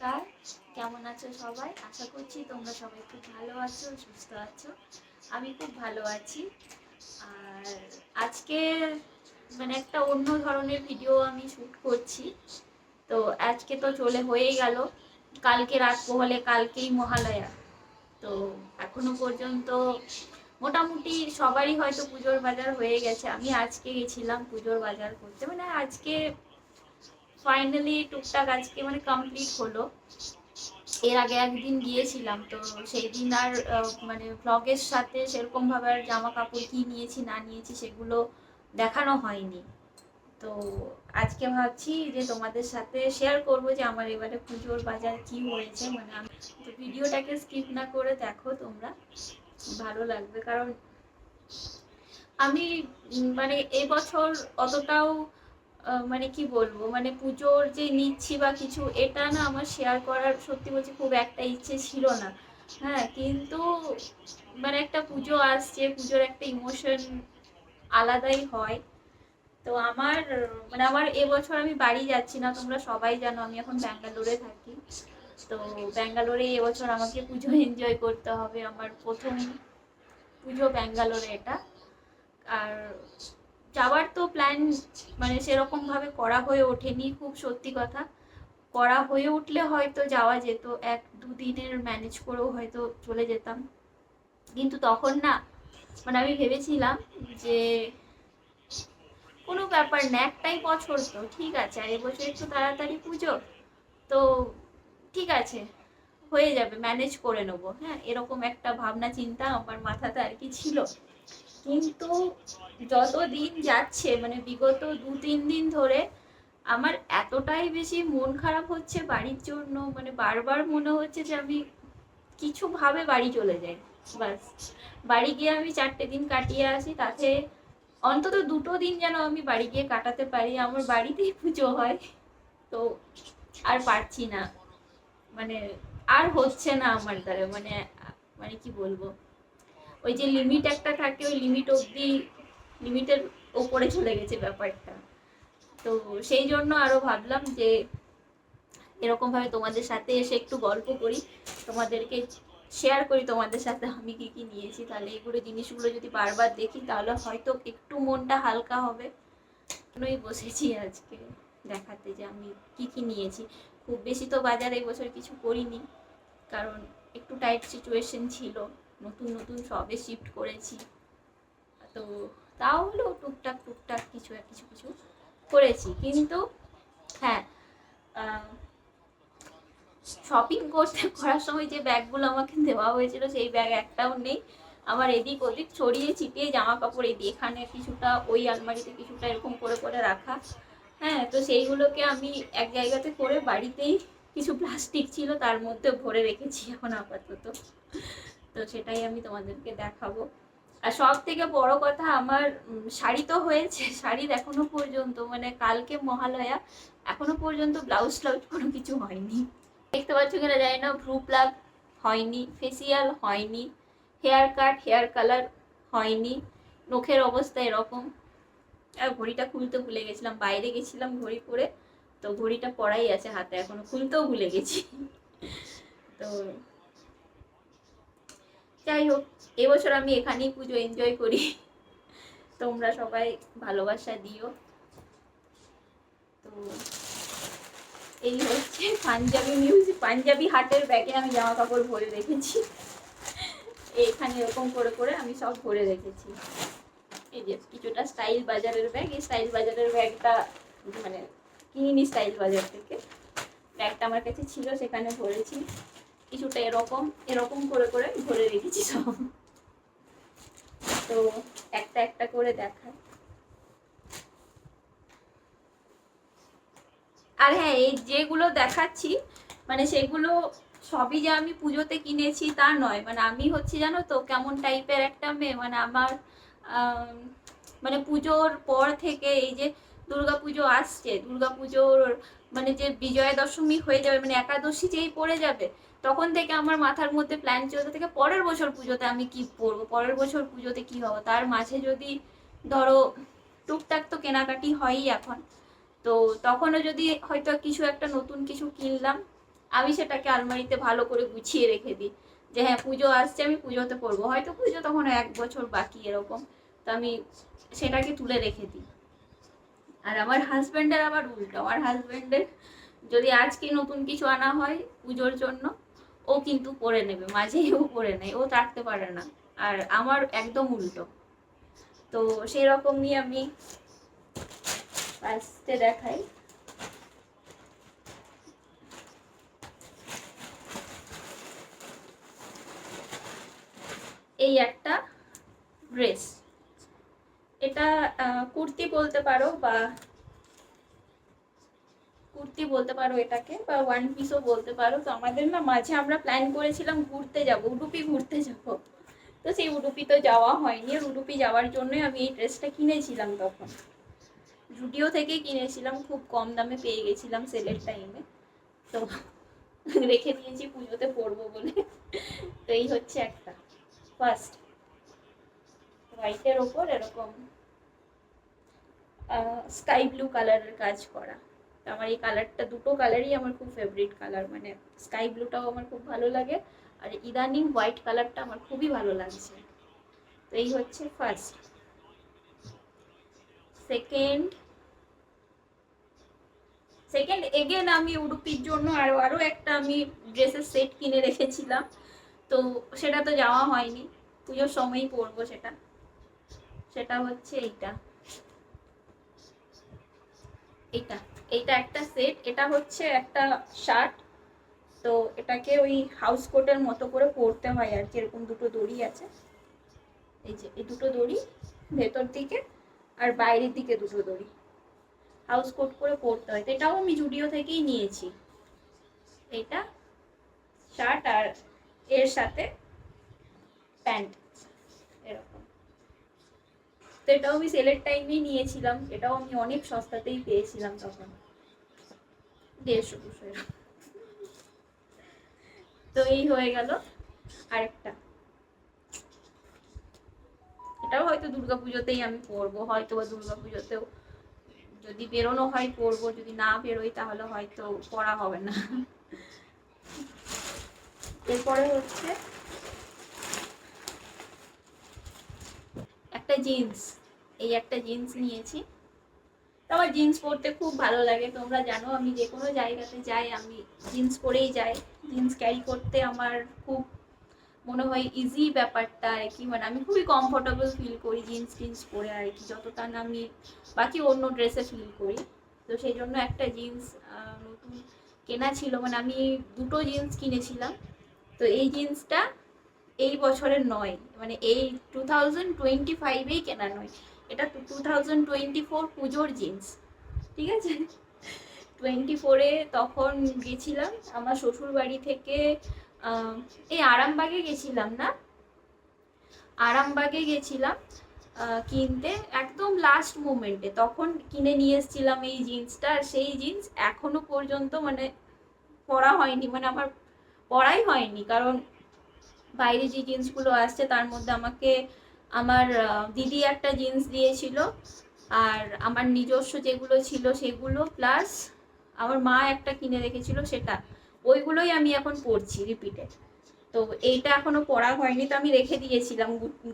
নমস্কার, কেমন আছো সবাই? আশা করছি তোমরা সবাই খুব ভালো আছো, সুস্থ আছো। আমি খুব ভালো আছি। আর আজকে একটা অন্য ধরনের ভিডিও আমি শুট করছি। তো আজকে তো হয়েই গেল, কালকে রাত পোহালে কালকেই মহালয়া। তো এখনো পর্যন্ত মোটামুটি সবারই হয়তো পুজোর বাজার হয়ে গেছে। আমি আজকে গেছিলাম পুজোর বাজার করতে, আজকে ফাইনালি টুকটাক আজকে কমপ্লিট হলো। এর আগে একদিন গিয়েছিলাম, তো সেই দিন আর ভ্লগের সাথে সেরকম ভাবে আর জামা কাপড় কি নিয়েছি না নিয়েছি সেগুলো দেখানো হয়নি। তো আজকে ভাবছি যে তোমাদের সাথে শেয়ার করব যে আমার এবারে পুজোর বাজার কি হয়েছে। আমি তো ভিডিওটাকে স্কিপ না করে দেখো, তোমরা ভালো লাগবে। কারণ আমি এবছর অতটাও কি বলবো, পুজোর যে নিচ্ছি বা কিছু, এটা না আমার শেয়ার করার সত্যি বলছি খুব একটা ইচ্ছে ছিল না। হ্যাঁ, কিন্তু একটা পুজো আসছে, পুজোর একটা ইমোশন আলাদাই হয়। তো আমার এবছর আমি বাড়ি যাচ্ছি না, তোমরা সবাই জানো আমি এখন ব্যাঙ্গালোরে থাকি। তো ব্যাঙ্গালোরে এবছর আমাকে পুজো এনজয় করতে হবে, আমার প্রথম পুজো ব্যাঙ্গালোরে এটা। আর যাওয়ার তো প্ল্যান সেরকম ভাবে করা হয়ে ওঠেনি, খুব সত্যি কথা। করা হয়ে উঠলে হয়তো যাওয়া যেত, 1-2 দিনের ম্যানেজ করেও হয়তো চলে যেতাম। কিন্তু তখন না আমি ভেবেছিলাম যে কোনো ব্যাপার না, একটাই বছর তো ঠিক আছে, আর এবছর একটু তাড়াতাড়ি পুজো, তো ঠিক আছে, হয়ে যাবে, ম্যানেজ করে নেবো। হ্যাঁ, এরকম একটা ভাবনা চিন্তা আমার মাথাতে আর কি ছিল। কিন্তু যত দিন যাচ্ছে বিগত 2-3 দিন ধরে আমার এতটাই বেশি মন খারাপ হচ্ছে বাড়ির জন্য, বারবার মনে হচ্ছে যে আমি কিছু ভাবে বাড়ি চলে যাই, বাস বাড়ি গিয়ে আমি 4টে দিন কাটিয়ে আসি, তাতে অন্তত 2টো দিন যেন আমি বাড়ি গিয়ে কাটাতে পারি, আমার বাড়িতেই পুজো হয়। তো আর পারছি না, মানে আর হচ্ছে না আমার দ্বারা, কি বলবো, ওই যে লিমিট একটা থাকে, ওই লিমিট অবধি, লিমিটের ওপরে চলে গেছে ব্যাপারটা। তো সেই জন্য আরো ভাবলাম যে এরকম ভাবে তোমাদের সাথে এসে একটু গল্প করি, তোমাদেরকে শেয়ার করি তোমাদের সাথে আমি কি কি নিয়েছি। তাহলে এগুলো জিনিসগুলো যদি বারবার দেখি তাহলে হয়তো একটু মনটা হালকা হবে। কেনই বসেছি আজকে দেখাতে যে আমি কি কি নিয়েছি। খুব বেশি তো বাজারে এই বছর কিছু করিনি, কারণ একটু টাইট সিচুয়েশন ছিল, নতুন নতুন সবে শিফট করেছি। তো তাও হলো টুকটাক টুকটাক কিছু কিছু কিছু করেছি। কিন্তু হ্যাঁ, শপিং করতে করার সময় যে ব্যাগগুলো আমাকে দেওয়া হয়েছিল সেই ব্যাগ একটাও নেই আমার। এদিক ওদিক ছড়িয়ে ছিটিয়ে জামা কাপড়, এখানে কিছুটা, ওই আলমারিতে কিছুটা, এরকম করে করে রাখা। হ্যাঁ, তো সেইগুলোকে আমি এক জায়গাতে করে বাড়িতেই কিছু প্লাস্টিক ছিল তার মধ্যে ভরে রেখেছি এখন আপাতত। তো সেটাই আমি তোমাদেরকে দেখাবো। আর সব থেকে বড় কথা, আমার শাড়ি তো হয়েছে, শাড়ির এখনো পর্যন্ত কালকে মহালয়া, এখনো পর্যন্ত ব্লাউজ ট্লাউজ কোনো কিছু হয়নি। দেখতে পাচ্ছ কিনা জানি না, ভ্রু প্লাগ হয়নি, ফেসিয়াল হয়নি, হেয়ার কাট, হেয়ার কালার হয়নি, নখের অবস্থা এরকম। আর ঘড়িটা খুলতে ভুলে গেছিলাম, বাইরে গেছিলাম ঘড়ি পরে, তো ঘড়িটা পরাই আছে হাতে, এখনো খুলতেও ভুলে গেছি। তো যাই হোক, এবছর আমি এখানেই পুজো এনজয় করি, তোমরা সবাই ভালোবাসা দিও। তো এই হচ্ছে পাঞ্জাবি মিউজিক, পাঞ্জাবি হাটের ব্যাগে আমি জামা কাপড় ভরে রেখেছি, এখানে এরকম করে করে আমি সব ভরে রেখেছি। এই যে কিছুটা স্টাইল বাজারের ব্যাগ, এই স্টাইল বাজারের ব্যাগটা কিনিনি স্টাইল বাজার থেকে, ব্যাগটা আমার কাছে ছিল সেখানে ভরেছি। কিছুটা এরকম এরকম করে করে ভরে রেখেছি সব। তো একটা একটা করে দেখাই। আর হ্যাঁ, এই যেগুলো দেখাচ্ছি সেগুলো সবই যে আমি পুজোতে কিনেছি তা নয়। আমি হচ্ছে জানো তো কেমন টাইপের একটা মেয়ে, আমার পুজোর পর থেকে, এই যে দুর্গাপুজো আসছে, দুর্গাপুজোর যে বিজয়া দশমী হয়ে যাবে, একাদশী যেই পড়ে যাবে, তখন থেকে আমার মাথার মধ্যে প্ল্যান চলতে থেকে পরের বছর পুজোতে আমি কি পরবো, পরের বছর পুজোতে কি হবো। তার মাঝে যদি ধরো টুকটাক তো কেনাকাটি হয়ই এখন, তো তখনও যদি হয়তো কিছু একটা নতুন কিছু কিনলাম, আমি সেটাকে আলমারিতে ভালো করে গুছিয়ে রেখে দিই যে হ্যাঁ পুজো আসছে, আমি পুজোতে পরবো, হয়তো পুজো তখন 1 বছর বাকি এরকম, তো আমি সেটাকে তুলে রেখে দিই। আর আমার হাজব্যান্ডের আবার উল্টো, আমার হাজব্যান্ডের যদি আজকে নতুন কিছু আনা হয় পুজোর জন্য, ও কিন্তু পরে নেবে, মাঝেই ও পরে নেয়, ও থাকতে পারে না। আর আমার একদম উল্টো। তো সেই রকম নিয়ে আমি ফার্স্টে দেখাই। এই একটা ড্রেস, এটা কুর্তি বলতে পারো, বা কুর্তি বলতে পারো এটাকে, বা ওয়ান পিসও বলতে পারো। তো আমাদের না মাঝে আমরা প্ল্যান করেছিলাম ঘুরতে যাব, উডুপি ঘুরতে যাব, তো সেই উডুপি তো যাওয়া হয়নি। আর উডুপি যাওয়ার জন্যই আমি এই ড্রেসটা কিনেছিলাম, তখন জুডিও থেকে কিনেছিলাম, খুব কম দামে পেয়ে গেছিলাম সেলের টাইমে, তো রেখে দিয়েছি পুজোতে পরবো বলে। তো এই হচ্ছে একটা ফার্স্ট, হোয়াইটের ওপর এরকম স্কাই ব্লু কালারের কাজ করা। আমার এই কালারটা, দুটো কালারই আমার খুব ফেভারিট কালার, মানে স্কাই ব্লুটাও আমার খুব ভালো লাগে, আর ইদানিং হোয়াইট কালারটা আমার খুবই ভালো লাগছে। তো এই হচ্ছে ফার্স্ট। সেকেন্ড এগেন আমি উডুপির জন্য আরো একটা আমি ড্রেসের সেট কিনে রেখেছিলাম, তো সেটা তো যাওয়া হয়নি, পুজোর সময়ই পরবো সেটা। সেটা হচ্ছে এইটা, এইটা এইটা একটা সেট। এটা হচ্ছে একটা শার্ট, তো এটাকে ওই হাউস কোটের মতো করে পরতে হয় আর কি, এরকম দুটো দড়ি আছে, এই যে এই দুটো দড়ি ভেতর দিকে আর বাইরের দিকে দুটো দড়ি, হাউস কোট করে পরতে হয়। তো এটাও আমি জুডিও থেকেই নিয়েছি। এটা শার্ট আর এর সাথে প্যান্ট এরকম। তো এটাও আমি সেলের টাইমেই নিয়েছিলাম, এটাও আমি অনেক সস্তাতেই পেয়েছিলাম তখন, 150-200 এরকম। তো এই হয়ে গেল আরেকটা, এটাও হয়তো দুর্গাপুজোতেই আমি পরবো, হয়তো বা দুর্গাপুজোতেও যদি বেরোনো হয় পরবো, যদি না বেরোই তাহলে হয়তো পরা হবে না। এরপরে হচ্ছে একটা জিন্স, এই একটা জিন্স নিয়েছি। আমার জিন্স পরতে খুব ভালো লাগে, তোমরা জানো আমি যে কোনো জায়গাতে যাই আমি জিন্স পরেই যাই। জিন্স ক্যারি করতে আমার খুব মনে হয় ইজি ব্যাপারটা আর কি, মানে আমি খুবই কমফোর্টেবল ফিল করি জিন্স টিন্স পরে আর কি, যতটা না আমি বাকি অন্য ড্রেসে ফিল করি। তো সেই জন্য একটা জিন্স নতুন কেনা ছিল, মানে আমি দুটো জিন্স কিনেছিলাম। তো এই জিন্সটা এই বছরের নয়, মানে এই 2025-এই কেনা নয়, এটা 2024 পুজোর জিন্স, ঠিক আছে। 24-এ তখন গেছিলাম আমার শ্বশুর বাড়ি থেকে, এই আরামবাগে গেছিলাম না, আরামবাগে গেছিলাম কিনতে, একদম লাস্ট মোমেন্টে তখন কিনে নিয়ে এসেছিলাম এই জিন্সটা। আর সেই জিন্স এখনো পর্যন্ত মানে পরা হয়নি, মানে আমার পরাই হয়নি, কারণ বাইরে যে জিন্সগুলো আসছে তার মধ্যে আমাকে আমার দিদি একটা জিন্স দিয়েছিল, আর আমার নিজস্ব যেগুলো ছিল সেগুলো, প্লাস আমার মা একটা কিনে রেখেছিল সেটা, ওইগুলোই আমি এখন পরছি রিপিটে। তো এইটা এখনো পরা হয়নি, তো আমি রেখে দিয়েছিলাম,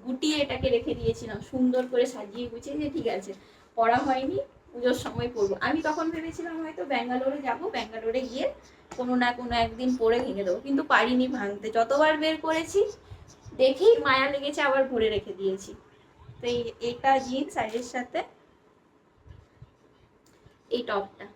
গুটিয়ে এটাকে রেখে দিয়েছিলাম সুন্দর করে সাজিয়ে গুছিয়ে, যে ঠিক আছে পরা হয়নি, পুজোর সময় পরবো। আমি তখন ভেবেছিলাম হয়তো ব্যাঙ্গালোরে যাব, ব্যাঙ্গালোরে গিয়ে কোনো না কোনো একদিন পরে ভেঙে দেবো, কিন্তু পারিনি ভাঙতে, যতবার বের করেছি দেখেই মায়া লেগেছে, আবার ভরে রেখে দিয়েছি। তো এইটা জিন্স, আর এর সাথে এই টপটা,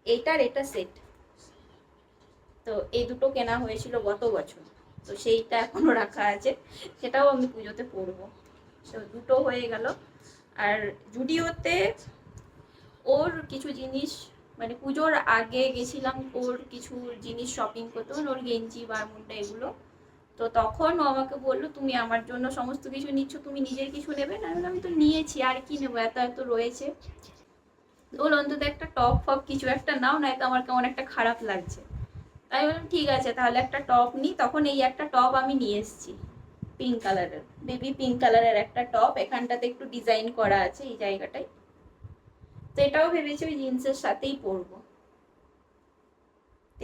এইটার এটা সেট। তো এই দুটো কেনা হয়েছিল গত বছর, তো সেইটা এখনো রাখা আছে, সেটাও আমি পুজোতে পরবো। তো দুটো হয়ে গেল। আর জুডিওতে ওর কিছু জিনিস, মানে পুজোর আগে গেছিলাম ওর কিছু জিনিস শপিং করতে, ওর গেঞ্জি বারমুন্ডা এগুলো। তো তখন ও আমাকে বললো তুমি আমার জন্য সমস্ত কিছু নিচ্ছ, তুমি নিজের কিছু নেবে না? আমি তো নিয়েছি, আর কি নেবো, এত এত রয়েছে। ওর অন্তত একটা টপ ফপ কিছু একটা নাও, নয়তো আমার কেমন একটা খারাপ লাগছে। তাই বললাম ঠিক আছে তাহলে একটা টপ নিই। তখন এই একটা টপ আমি নিয়ে এসেছি, পিঙ্ক কালারের, বেবি পিঙ্ক কালারের একটা টপ, এখানটাতে একটু ডিজাইন করা আছে এই জায়গাটায়, তো এটাও ভেবেছি ওই জিন্সের সাথেই পরবো।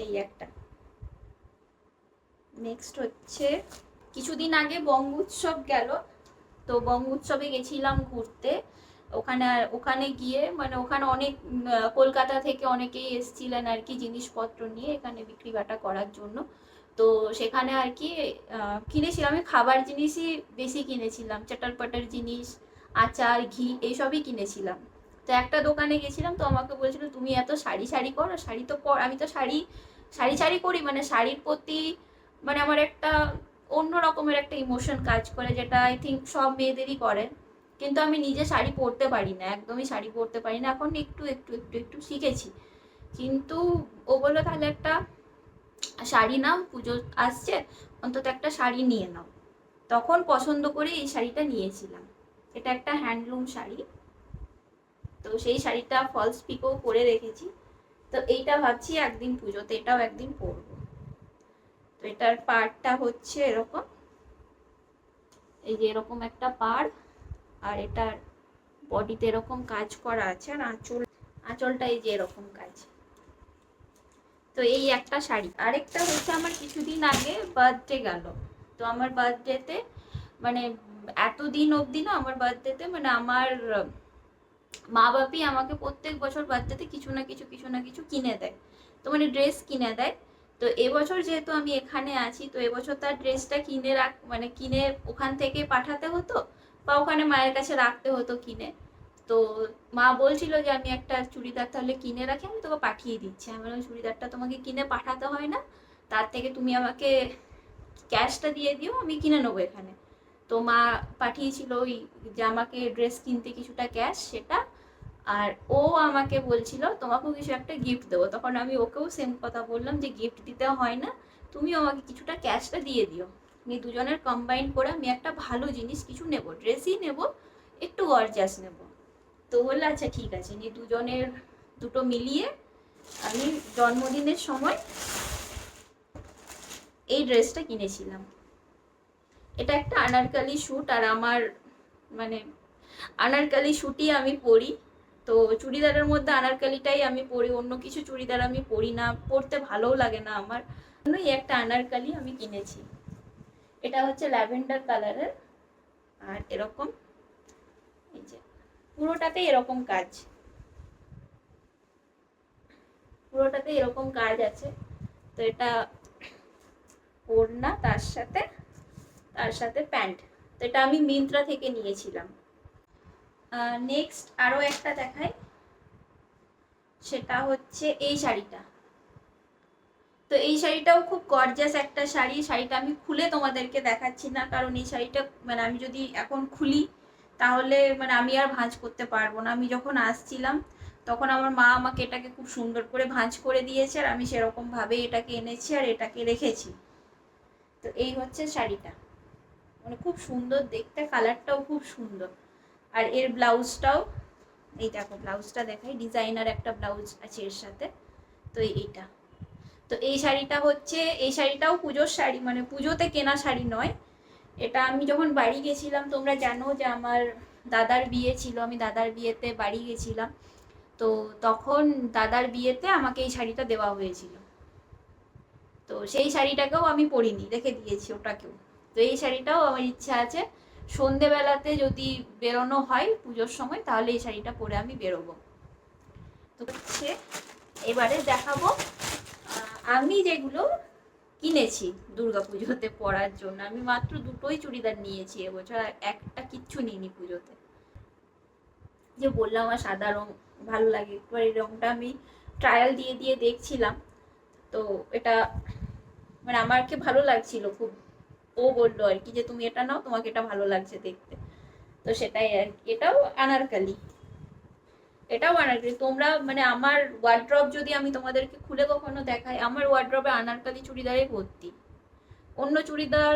এই একটা। নেক্সট হচ্ছে কিছুদিন আগে বঙ্গ উৎসব গেল, তো বঙ্গ উৎসবে গেছিলাম ঘুরতে। ওখানে গিয়ে মানে ওখানে অনেক কলকাতা থেকে অনেকেই এসেছিলেন আর কি জিনিসপত্র নিয়ে এখানে বিক্রি বাটা করার জন্য। তো সেখানে আর কি কিনেছিলাম, আমি খাবার জিনিসই বেশি কিনেছিলাম, চটার পটার জিনিস, আচার, ঘি এইসবই কিনেছিলাম। তো একটা দোকানে গেছিলাম, তো আমাকে বলছিল তুমি এত শাড়ি শাড়ি করো, শাড়ি তো পর, আমি তো শাড়ি শাড়ি শাড়ি করি, মানে শাড়ির প্রতি মানে আমার একটা অন্য রকমের একটা ইমোশন কাজ করে, যেটা আই থিঙ্ক সব মেয়েদেরই করে। কিন্তু আমি নিজে শাড়ি পরতে পারি না, একদমই শাড়ি পরতে পারি না, এখন একটু একটু একটু একটু শিখেছি। কিন্তু ও বললো তাহলে একটা শাড়ি নাও, পুজো আসছে, অন্তত একটা শাড়ি নিয়ে নাও। তখন পছন্দ করে এই শাড়িটা নিয়েছিলাম। এটা একটা হ্যান্ডলুম শাড়ি, তো সেই শাড়িটা ফলস পিকো করে রেখেছি। তো এইটা ভাবছি একদিন পুজোতে এটাও একদিন পরবো। তো এটার পাড়টা হচ্ছে এরকম, এই যে এরকম একটা পাড়, আর এটার বডিতে এরকম কাজ করা আছে, আর আঁচলটা এই যে এরকম কাজ। তো এই একটা শাড়ি। আরেকটা হচ্ছে আমার কিছুদিন আগে বার্থডে গেল, তো আমার বার্থডেতে মানে এতদিন অবধি না আমার বার্থডেতে মানে আমার মা বাপি আমাকে প্রত্যেক বছর বার্থডেতে কিছু না কিছু কিছু না কিছু কিনে দেয়, তো মানে ড্রেস কিনে দেয়। তো এবছর যেহেতু আমি এখানে আছি, তো এবছর তার ড্রেসটা কিনে ওখান থেকে পাঠাতে হতো, বা ওখানে মায়ের কাছে রাখতে হতো কিনে। তো মা বলছিল যে আমি একটা চুড়িদার তাহলে কিনে রাখি, আমি তোকে পাঠিয়ে দিচ্ছি। আমি বললাম চুড়িদারটা তোমাকে কিনে পাঠাতে হয় না, তার থেকে তুমি আমাকে ক্যাশটা দিয়ে দিও, আমি কিনে নেবো এখানে। তো মা পাঠিয়েছিল ওই যে আমাকে ড্রেস কিনতে কিছুটা ক্যাশ, সেটা। আর ও আমাকে বলছিল তোমাকেও কিছু একটা গিফট দেবো, তখন আমি ওকেও সেম কথা বললাম যে গিফট দিতে হয় না, তুমিও আমাকে কিছুটা ক্যাশটা দিয়ে দিও। আমি দুজনের কম্বাইন করে আমি একটা ভালো জিনিস কিছু নেব, ড্রেসই নেব, একটু গর্জাস নেব। তো বললো আচ্ছা ঠিক আছে, নিয়ে দুজনের দুটো মিলিয়ে আমি জন্মদিনের সময় এই ড্রেসটা কিনেছিলাম। এটা একটা আনারকালি শ্যুট, আর আমার মানে আনারকালি শ্যুটই আমি পরি। তো চুড়িদারের মধ্যে আনারকালিটাই আমি পরি, অন্য কিছু চুড়িদার আমি পরি না, পরতে ভালোও লাগে না আমার। এই একটা আনারকালি আমি কিনেছি, এটা হচ্ছে ল্যাভেন্ডার কালারের, আর এরকম এই যে পুরোটাতে এরকম কাজ, পুরোটাতে এরকম কাজ আছে। তো এটা ওড়না, তার সাথে প্যান্ট। তো এটা আমি মিন্ত্রা থেকে নিয়েছিলাম। নেক্সট আরো একটা দেখাই, সেটা হচ্ছে এই শাড়িটা। তো এই শাড়িটাও খুব গর্জাস একটা শাড়ি। শাড়িটা আমি খুলে তোমাদেরকে দেখাচ্ছি না, কারণ এই শাড়িটা মানে আমি যদি এখন খুলি তাহলে মানে আমি আর ভাঁজ করতে পারবো না। আমি যখন আসছিলাম তখন আমার মা আমাকে এটাকে খুব সুন্দর করে ভাঁজ করে দিয়েছে, আর আমি সেরকম ভাবে এটাকে এনেছি আর এটাকে রেখেছি। তো এই হচ্ছে শাড়িটা, মানে খুব সুন্দর দেখতে, কালারটাও খুব সুন্দর। আর এর ব্লাউজটাও এই দেখো, ব্লাউজটা দেখাই, ডিজাইনার একটা ব্লাউজ আছে এর সাথে। তো এইটা, তো এই শাড়িটাও পুজোর শাড়ি, মানে পুজোতে কেনা শাড়ি নয়। এটা আমি যখন বাড়ি গেছিলাম, তোমরা জানো যে আমার দাদার বিয়ে ছিল, আমি দাদার বিয়েতে বাড়ি গেছিলাম। তো তখন দাদার বিয়েতে আমাকে এই শাড়িটা দেওয়া হয়েছিল। তো সেই শাড়িটাকেও আমি পরিনি, রেখে দিয়েছি ওটাকেও। তো এই শাড়িটাও আমার ইচ্ছা আছে সন্ধেবেলাতে যদি বেরোনো হয় পুজোর সময়, তাহলে এই শাড়িটা পরে আমি বেরোবো। তো হচ্ছে এবারে দেখাবো আমি যেগুলো কিনেছি দুর্গাপুজোতে পরার জন্য। আমি মাত্র দুটোই চুড়িদার নিয়েছি এবছর, একটা কিচ্ছু নিইনি পুজোতে। যে বললাম আমার সাদা রং ভালো লাগে, একবার এই রংটা আমি ট্রায়াল দিয়ে দিয়ে দেখছিলাম। তো এটা মানে আমাকে ভালো লাগছিল খুব, ও বললো আর কি যে তুমি এটা নাও, তোমাকে এটা ভালো লাগছে দেখতে। তো সেটাই আর কি। এটাও আনারকলি। তোমরা মানে আমার ওয়ার্ড্রব যদি আমি তোমাদেরকে খুলে কখনো দেখাই, আমার ওয়ার্ড্রবে আনারকলি চুড়িদারে ভর্তি, অন্য চুড়িদার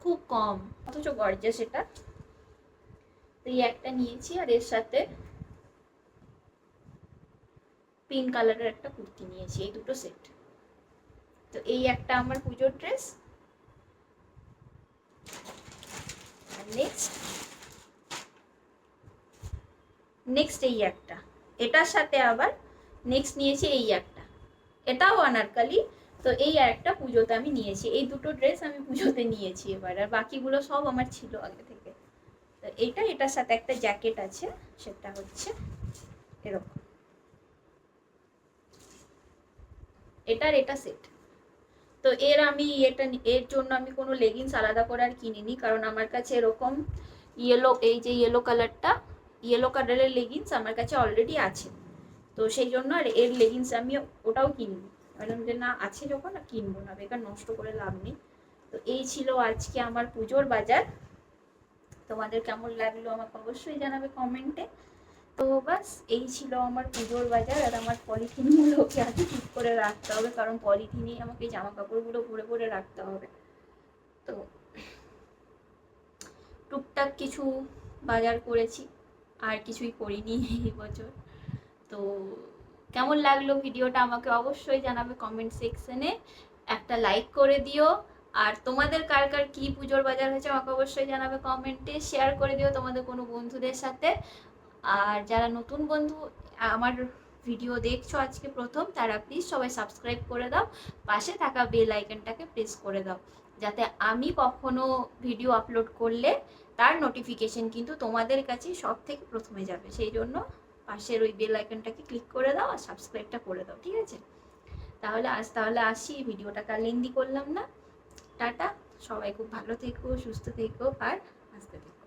খুব কম, অথচ গর্জাস এটা। তো এই একটা নিয়েছি, আর এর সাথে পিঙ্ক কালারের একটা কুর্তি নিয়েছি, এই দুটো সেট। তো এই একটা আমার পুজোর ড্রেস। আর নেক্সট এই একটা, এটার সাথে আবার নেক্সট নিয়েছি এই একটা, এটাও আনারকালি। তো এই একটা পুজোতে আমি নিয়েছি, এই দুটো ড্রেস আমি পুজোতে নিয়েছি এবার, আর বাকিগুলো সব আমার ছিল আগে থেকে। তো এটার সাথে একটা জ্যাকেট আছে, সেটা হচ্ছে এরকম, এটা সেট। তো এর জন্য আমি কোনো লেগিংস আলাদা করে আর কিনিনি, কারণ আমার কাছে এরকম এই যে ইয়েলো কালারের লেগিংস আমার কাছে অলরেডি আছে। তো সেই জন্য আর এর লেগিংস আমি ওটাও কিনবো, বললাম যে না আছে যখন আর কিনবো না, বেকার নষ্ট করে লাভ নেই। তো এই ছিল আজকে আমার পুজোর বাজার। তোমাদের কেমন লাগলো আমাকে অবশ্যই জানাবে কমেন্টে। তো বাস এই ছিল আমার পুজোর বাজার। আর আমার পলিথিনগুলোকে আগে ঠিক করে রাখতে হবে, কারণ পলিথিনেই আমাকে জামা কাপড়গুলো ভরে ভরে রাখতে হবে। তো টুকটাক কিছু বাজার করেছি, আর কিছুই করিনি এই বছর। তো কেমন লাগলো ভিডিওটা আমাকে অবশ্যই জানাবে কমেন্ট সেকশনে, একটা লাইক করে দিও। আর তোমাদের কার কার কি পুজোর বাজার হয়েছে আমাকে অবশ্যই জানাবে কমেন্টে, শেয়ার করে দিও তোমাদের কোনো বন্ধুদের সাথে। আর যারা নতুন বন্ধু আমার ভিডিও দেখছো আজকে প্রথম, তারা প্লিজ সবাই সাবস্ক্রাইব করে দাও, পাশে থাকা বেল আইকনটাকে প্রেস করে দাও, যাতে আমি কখনো ভিডিও আপলোড করলে তার নোটিফিকেশন কিন্তু তোমাদের কাছে সব থেকে প্রথমে যাবে। সেই জন্য পাশের ওই বেল আইকনটাকে ক্লিক করে দাও আর সাবস্ক্রাইবটা করে দাও, ঠিক আছে? তাহলে আসি, ভিডিওটা কার লেন্দি করলাম না। টাটা, সবাই খুব ভালো থেকো, সুস্থ থেকো আর হাসতে থেকো।